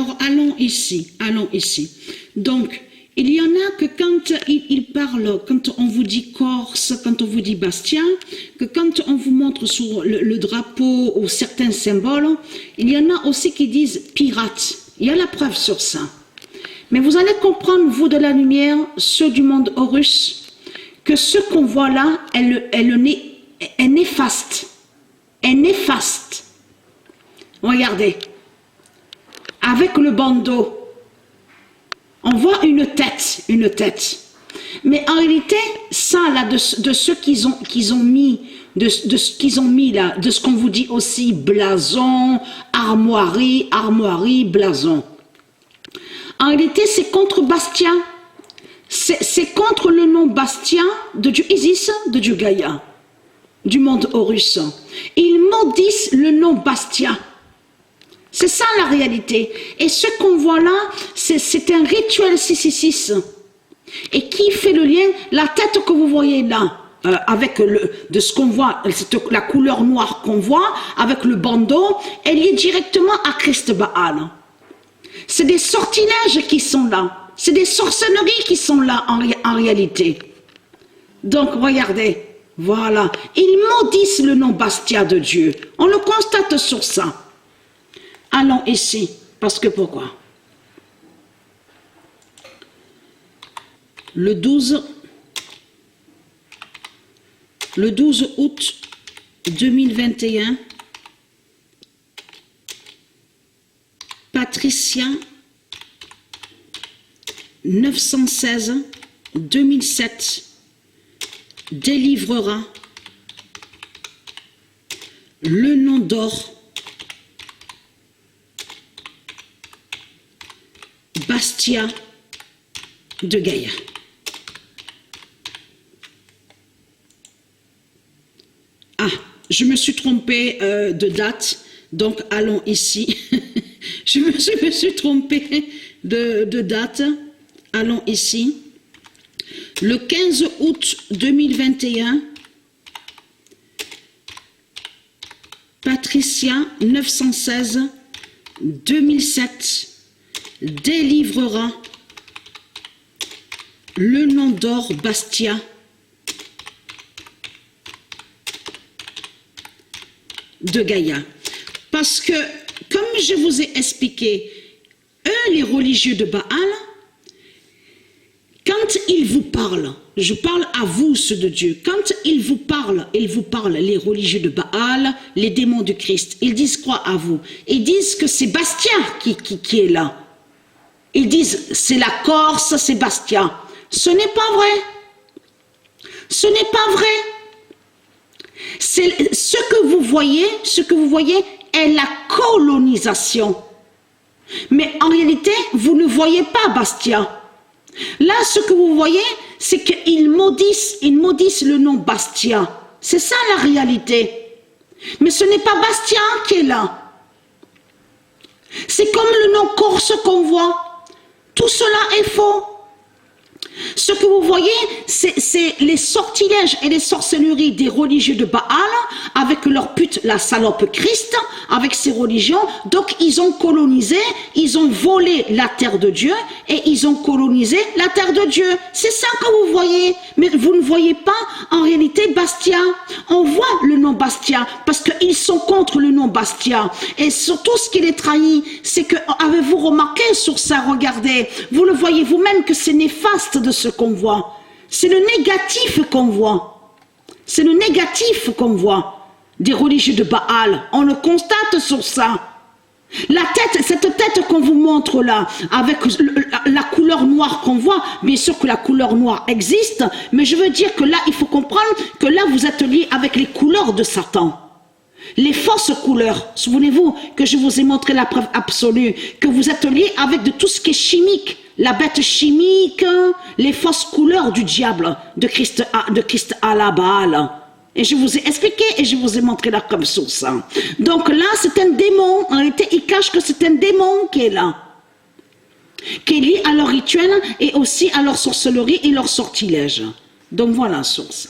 Alors, allons ici, Donc, il y en a que quand ils parlent, quand on vous dit Corse, quand on vous dit Bastia, que quand on vous montre sur le drapeau ou certains symboles, il y en a aussi qui disent pirate. Il y a la preuve sur ça. Mais vous allez comprendre, vous de la lumière, ceux du monde Horus, que ce qu'on voit là est néfaste. Est néfaste. Regardez. Avec le bandeau, on voit une tête. Mais en réalité, ça là, de ce qu'ils ont mis, de ce qu'ils ont mis là, de ce qu'on vous dit aussi, blason, armoirie, blason. En réalité, c'est contre Bastia. C'est contre le nom Bastia de dieu Isis, de dieu Gaïa, du monde Horus. Ils maudissent le nom Bastia. C'est ça la réalité. Et ce qu'on voit là, c'est un rituel 666. Et qui fait le lien? La tête que vous voyez là, avec de ce qu'on voit, la couleur noire qu'on voit, avec le bandeau, elle est directement à Christ Baal. C'est des sortilèges qui sont là. C'est des sorcelleries qui sont là en réalité. Donc regardez, voilà. Ils maudissent le nom Bastia de Dieu. On le constate sur ça. Allons ici, parce que pourquoi? Le 12 août 2021, Patricia 916-2007 délivrera le nom d'or Bastia de Gaïa. Ah, je me suis trompée de date, donc allons ici. je me suis trompée de date, allons ici. Le 15 août 2021, Patricia 916-2007 délivrera le nom d'or Bastia de Gaïa. Parce que, comme je vous ai expliqué, eux, les religieux de Baal, quand ils vous parlent, je parle à vous, ceux de Dieu, quand ils vous parlent, les religieux de Baal, les démons du Christ, ils disent quoi à vous? Ils disent que c'est Bastia qui est là. Ils disent, c'est la Corse, c'est Bastia. Ce n'est pas vrai. Ce n'est pas vrai. C'est ce que vous voyez est la colonisation. Mais en réalité, vous ne voyez pas Bastia. Là, ce que vous voyez, c'est qu'ils maudissent le nom Bastia. C'est ça la réalité. Mais ce n'est pas Bastia qui est là. C'est comme le nom Corse qu'on voit. Tout cela est faux. Ce que vous voyez, c'est les sortilèges et les sorcelleries des religieux de Baal, avec leur pute, la salope Christ, avec ses religions. Donc ils ont colonisé, ils ont volé la terre de Dieu et ils ont colonisé la terre de Dieu. C'est ça que vous voyez, mais vous ne voyez pas en réalité Bastia. On voit le nom Bastia parce qu'ils sont contre le nom Bastia. Et surtout ce qui les trahit, c'est que, avez-vous remarqué sur ça, regardez, vous le voyez vous-même que c'est néfaste de ce qu'on voit. C'est le négatif qu'on voit. C'est le négatif qu'on voit des religieux de Baal. On le constate sur ça. La tête, cette tête qu'on vous montre là, avec la couleur noire qu'on voit, bien sûr que la couleur noire existe, mais je veux dire que là, il faut comprendre que là, vous êtes lié avec les couleurs de Satan. Les fausses couleurs. Souvenez-vous que je vous ai montré la preuve absolue, que vous êtes lié avec de tout ce qui est chimique. La bête chimique, les fausses couleurs du diable, de Christ à la Baal. Et je vous ai expliqué et je vous ai montré la preuve sur ça. Donc là, c'est un démon. En réalité, il cache que c'est un démon qui est là. Qui est lié à leur rituel et aussi à leur sorcellerie et leur sortilège. Donc voilà sur ça.